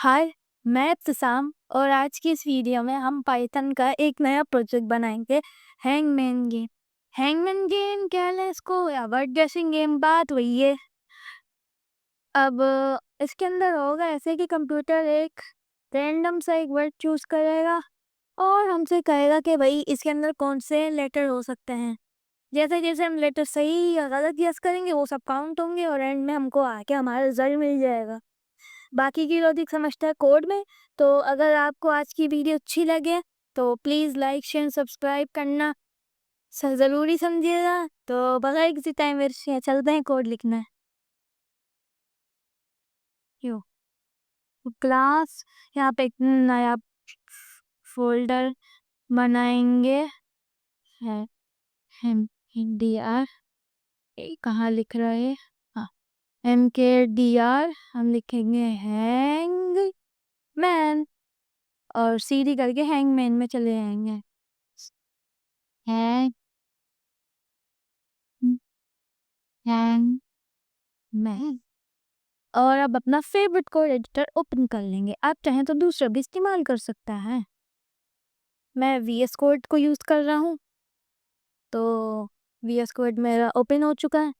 हाय, मैं इब्तिसाम और आज की इस वीडियो में हम पाइथन का एक नया प्रोजेक्ट बनाएंगे, हैंगमैन गेम। हैंगमैन गेम कह लें इसको या वर्ड गेसिंग गेम, बात वही है। अब इसके अंदर होगा ऐसे कि कंप्यूटर एक रैंडम सा एक वर्ड चूज करेगा और हमसे कहेगा कि भाई इसके अंदर कौन से लेटर हो सकते हैं। जैसे जैसे हम लेटर सही या गलत गेस करेंगे वो सब काउंट होंगे और एंड में हमको आके हमारा रिजल्ट मिल जाएगा। बाकी की लॉजिक समझता है कोड में। तो अगर आपको आज की वीडियो अच्छी लगे तो प्लीज़ लाइक शेयर सब्सक्राइब करना ज़रूरी समझिएगा। तो बगैर किसी टाइम वेस्ट किए चलते हैं कोड लिखना। क्यों क्लास यहाँ पे एक नया फोल्डर बनाएंगे है हम डी आर कहाँ लिख रहा है, हाँ MKDR हम लिखेंगे हैंग मैन और CD करके हैंग मैन में चले जाएंगे। हैंग हैंग मैन और अब अपना फेवरेट कोड एडिटर ओपन कर लेंगे। आप चाहें तो दूसरा भी इस्तेमाल कर सकता है। मैं VS कोड को यूज़ कर रहा हूँ तो VS कोड मेरा ओपन हो चुका है।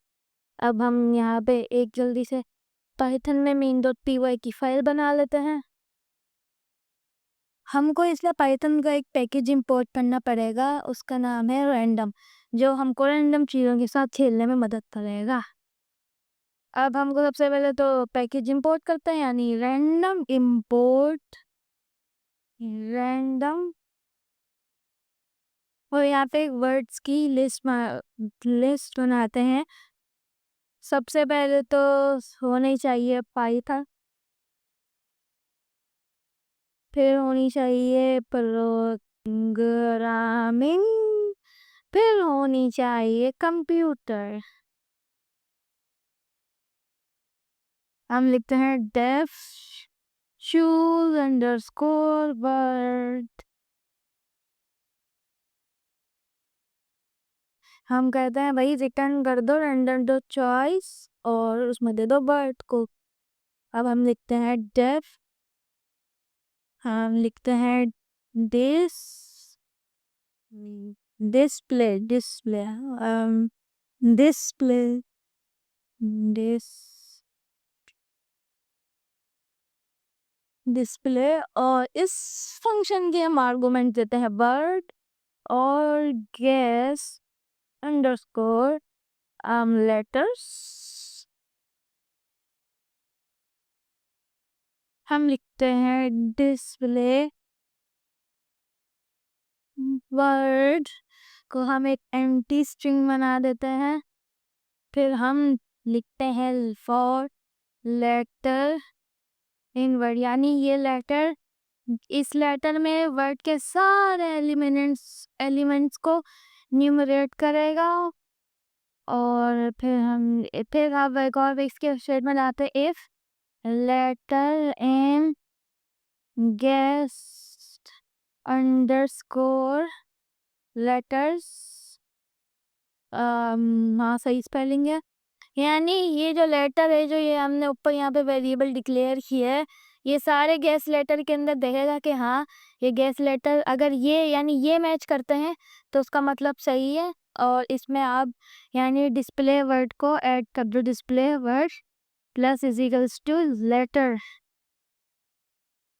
अब हम यहाँ पे एक जल्दी से पाइथन में main.py की फाइल बना लेते हैं। हमको इसलिए पाइथन का एक पैकेज इंपोर्ट करना पड़ेगा, उसका नाम है रैंडम, जो हमको रैंडम चीज़ों के साथ खेलने में मदद करेगा। अब हमको सबसे पहले तो पैकेज इंपोर्ट करते हैं, यानी रैंडम इंपोर्ट रैंडम और यहाँ पे वर्ड्स की लिस्ट बनाते हैं। सबसे पहले तो होनी चाहिए पाइथन, फिर होनी चाहिए प्रोग्रामिंग, फिर होनी चाहिए कंप्यूटर। हम लिखते हैं डेफ choose underscore word। हम कहते हैं भाई रिटर्न कर दो random dot choice और उसमें दे दो वर्ड को। अब हम लिखते हैं डेफ, हम लिखते हैं this display display display this display और इस फंक्शन के हम आर्गुमेंट देते हैं वर्ड और गेस अंडरस्कोर लेटर्स। हम लिखते हैं डिस्प्ले वर्ड को हम एक एम्प्टी स्ट्रिंग बना देते हैं। फिर हम लिखते हैं फॉर लेटर इन वर्ड, यानी ये लेटर इस लेटर में वर्ड के सारे एलिमेंट्स को न्यूमरेट करेगा। और फिर आप एक और इसके स्टेटमेंट आते हैं if letter in guessed underscore letters, हाँ सही स्पेलिंग है। यानी ये जो लेटर है जो ये हमने ऊपर यहाँ पे वेरिएबल डिक्लेयर किया है, ये सारे गैस लेटर के अंदर देखेगा कि हाँ ये गैस लेटर अगर ये यानी ये मैच करते हैं तो उसका मतलब सही है। और इसमें आप यानी डिस्प्ले वर्ड को ऐड कर दो, display word plus is equals to letter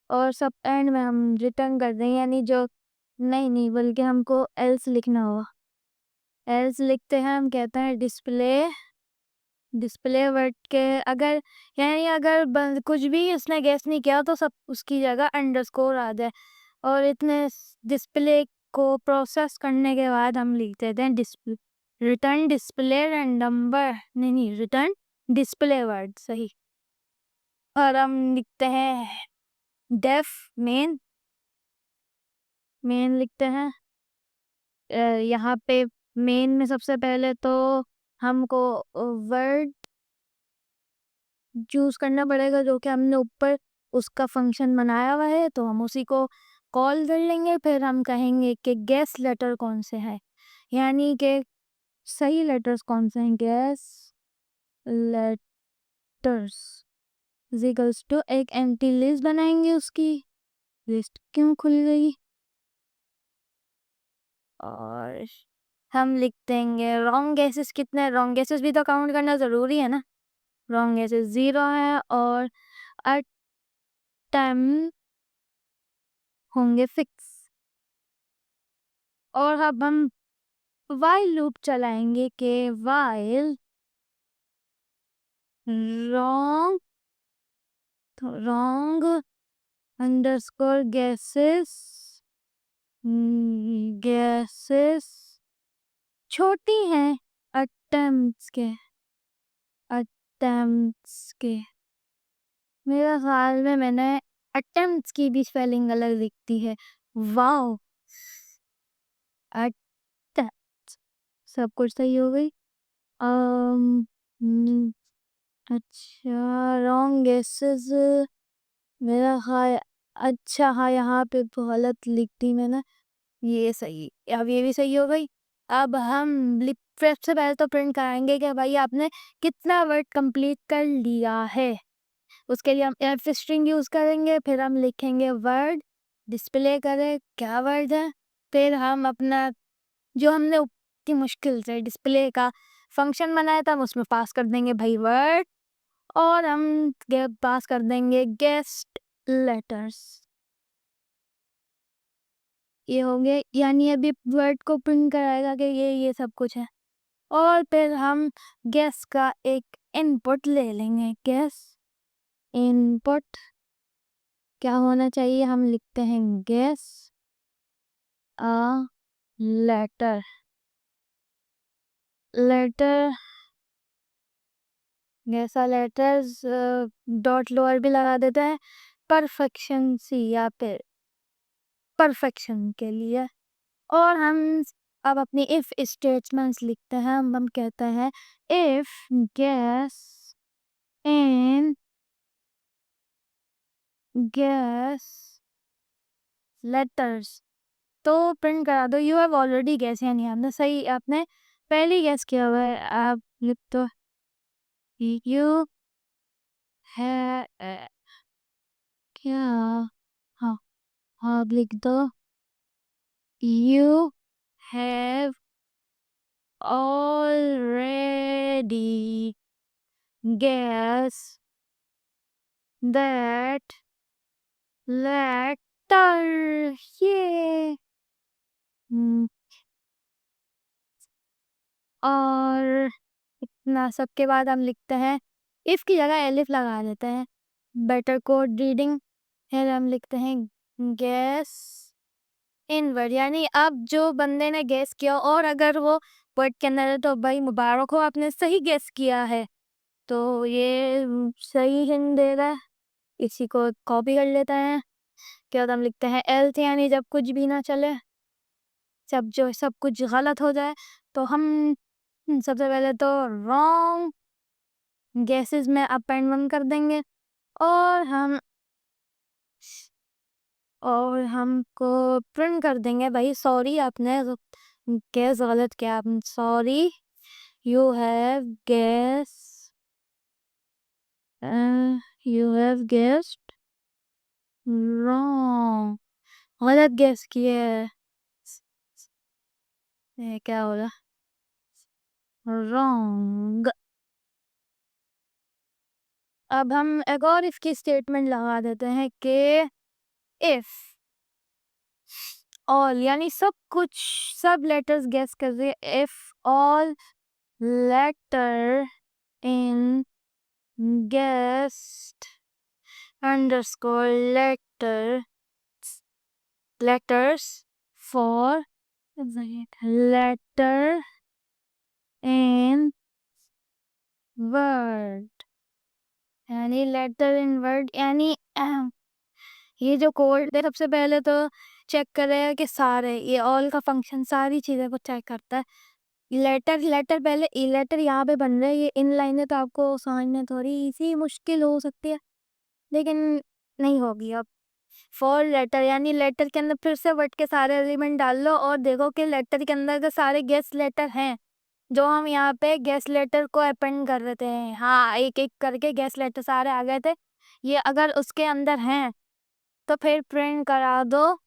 और सब एंड में हम रिटर्न कर दें, यानी जो नहीं बल्कि हमको एल्स लिखना होगा। एल्स लिखते हैं, हम कहते हैं डिस्प्ले वर्ड के अगर यानी अगर कुछ भी उसने गैस नहीं किया तो सब उसकी जगह अंडरस्कोर आ जाए। और इतने डिस्प्ले को प्रोसेस करने के बाद हम लिख देते हैं display return display random word, नहीं रिटर्न डिस्प्ले वर्ड सही। और हम लिखते हैं डेफ मेन लिखते हैं। यहाँ पे मेन में सबसे पहले तो हमको वर्ड चूज करना पड़ेगा जो कि हमने ऊपर उसका फंक्शन बनाया हुआ है, तो हम उसी को कॉल कर लेंगे। फिर हम कहेंगे कि गैस लेटर कौन से है, यानी कि सही लेटर्स कौन से हैं, guess letters is equals to एक एम्प्टी लिस्ट बनाएंगे। उसकी लिस्ट क्यों खुल गई? और हम लिख देंगे रॉन्ग गैसेस कितने, रॉन्ग गैसेस भी तो काउंट करना ज़रूरी है ना। रॉन्ग गैसेस 0 है और अटेम्प्ट होंगे फिक्स। और अब हम वाइल लूप चलाएंगे कि while wrong wrong underscore gases gases छोटी हैं अटेम्प्ट्स के। मेरा ख्याल में मैंने अटेम्प्ट्स की भी स्पेलिंग अलग दिखती है। वाओ, अटेम्प्ट सब कुछ सही हो गई। हम्म, अच्छा रॉन्ग गेसेस मेरा ख्याल, अच्छा हाँ यहाँ पे तो गलत लिख दी मैंने, ये सही, अब ये भी सही हो गई। अब हम सबसे पहले तो प्रिंट कराएंगे कि भाई आपने कितना वर्ड कंप्लीट कर लिया है। उसके लिए हम एफ स्ट्रिंग यूज़ करेंगे, फिर हम लिखेंगे वर्ड, डिस्प्ले करें क्या वर्ड है, फिर हम अपना जो हमने इतनी मुश्किल से डिस्प्ले का फंक्शन बनाया था उसमें पास कर देंगे भाई वर्ड, और हम पास कर देंगे गेस्ट लेटर्स। ये हो गए, यानी अभी वर्ड को प्रिंट कराएगा कि ये सब कुछ है। और फिर हम गेस का एक इनपुट ले लेंगे। गेस इनपुट क्या होना चाहिए, हम लिखते हैं guess a letter. Guess a letters dot lower भी लगा देते हैं परफेक्शन सी या फिर परफेक्शन के लिए। और हम अब अपनी इफ स्टेटमेंट्स लिखते हैं। हम कहते हैं if guess in guess letters, तो प्रिंट करा दो यू हैव ऑलरेडी गेस, यानी आपने सही, आपने पहले गेस किया हुआ है। आप लिख दो यू है क्या, हाँ हाँ लिख दो you have already guess that letter, ये और इतना सब के बाद हम लिखते हैं इफ की जगह एलिफ लगा देते हैं, बेटर कोड रीडिंग। फिर हम लिखते हैं गैस इन वर्ड, यानी अब जो बंदे ने गैस किया और अगर वो वर्ड के अंदर है तो भाई मुबारक हो, आपने सही गैस किया है। तो ये सही हिंट दे रहा है, इसी को कॉपी कर लेते हैं। क्या हम लिखते हैं एल्स, यानी जब कुछ भी ना चले, सब कुछ गलत हो जाए, तो हम सबसे पहले तो रॉन्ग गैसेस में अप एंड वन कर देंगे। और हमको प्रिंट कर देंगे भाई सॉरी, आपने गैस गलत किया, sorry you have guessed wrong, गलत गैस किए। ये क्या होगा, रॉन्ग। अब हम एक और इफ की स्टेटमेंट लगा देते हैं कि इफ ऑल, यानी सब लेटर्स गेस कर रहे, if all letter in guessed underscore letters for letter in word, यानी लेटर इन वर्ड, यानी ये जो कोड है सबसे पहले तो चेक करेगा कि सारे, ये ऑल का फंक्शन सारी चीज़ें को चेक करता है। लेटर पहले ई लेटर यहाँ पे बन रहे हैं, ये इन लाइन है तो आपको समझने थोड़ी सी मुश्किल हो सकती है, लेकिन नहीं होगी अब। फॉर लेटर, यानी लेटर के अंदर फिर से वर्ड के सारे एलिमेंट डाल लो और देखो कि लेटर के अंदर के सारे गेस लेटर हैं जो हम यहाँ पे गेस लेटर को अपेंड कर रहे थे। हाँ, एक एक करके गेस लेटर सारे आ गए थे। ये अगर उसके अंदर हैं तो फिर प्रिंट करा दो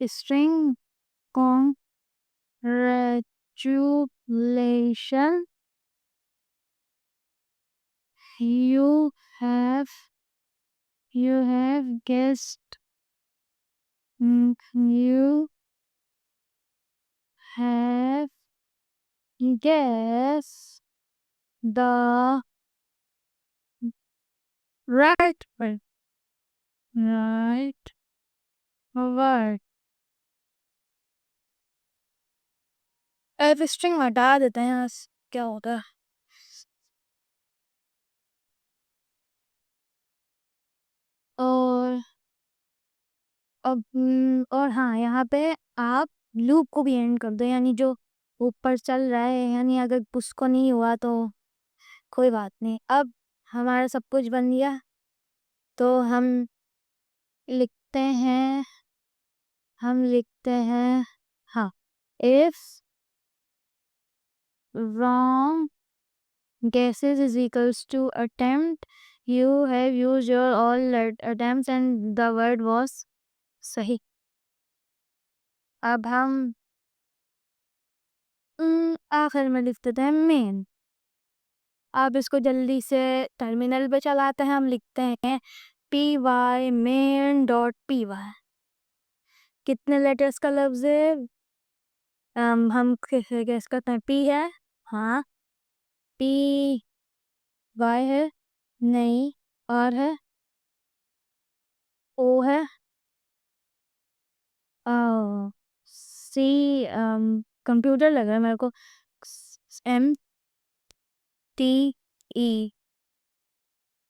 string congratulations you have guessed you have guessed the right word अब स्ट्रिंग हटा देते हैं यहाँ से, क्या होता है। और और हाँ, यहाँ पे आप लूप को भी एंड कर दो, यानी जो ऊपर चल रहा है, यानी अगर उसको नहीं हुआ तो कोई बात नहीं। अब हमारा सब कुछ बन गया, तो हम लिखते हैं हाँ, if wrong guesses is equals to attempt, you have used your all attempts and the word was सही। अब हम आखिर में लिख देते हैं मेन। अब इसको जल्दी से टर्मिनल पे चलाते हैं, हम लिखते हैं py main.py। कितने लेटर्स का लफ्ज है? हम कैसे गैस करते हैं? p है, हाँ, p y है, नहीं, r है, o है, c कंप्यूटर लग रहा है मेरे को, m t e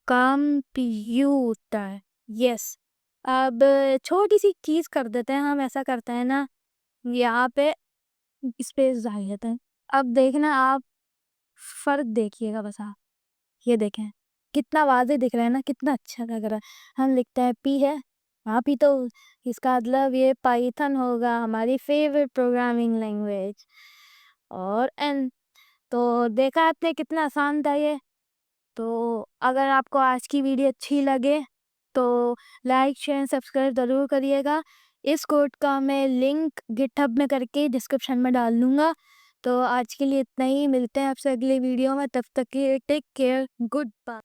computer, yes. अब छोटी सी चीज कर देते हैं हम, ऐसा करते हैं ना, यहाँ पे स्पेस डाल देते हैं। अब देखना आप, फर्क देखिएगा बस आप, ये देखें कितना वाज़े दिख रहा है ना, कितना अच्छा लग रहा है। हम लिखते हैं पी है, हाँ पी, तो इसका मतलब ये पाइथन होगा, हमारी फेवरेट प्रोग्रामिंग लैंग्वेज। और एन, तो देखा आपने कितना आसान था ये। तो अगर आपको आज की वीडियो अच्छी लगे तो लाइक शेयर सब्सक्राइब ज़रूर करिएगा। इस कोड का मैं लिंक गिटहब में करके डिस्क्रिप्शन में डाल दूँगा। तो आज के लिए इतना ही, मिलते हैं आपसे अगली वीडियो में, तब तक के टेक केयर, गुड बाय।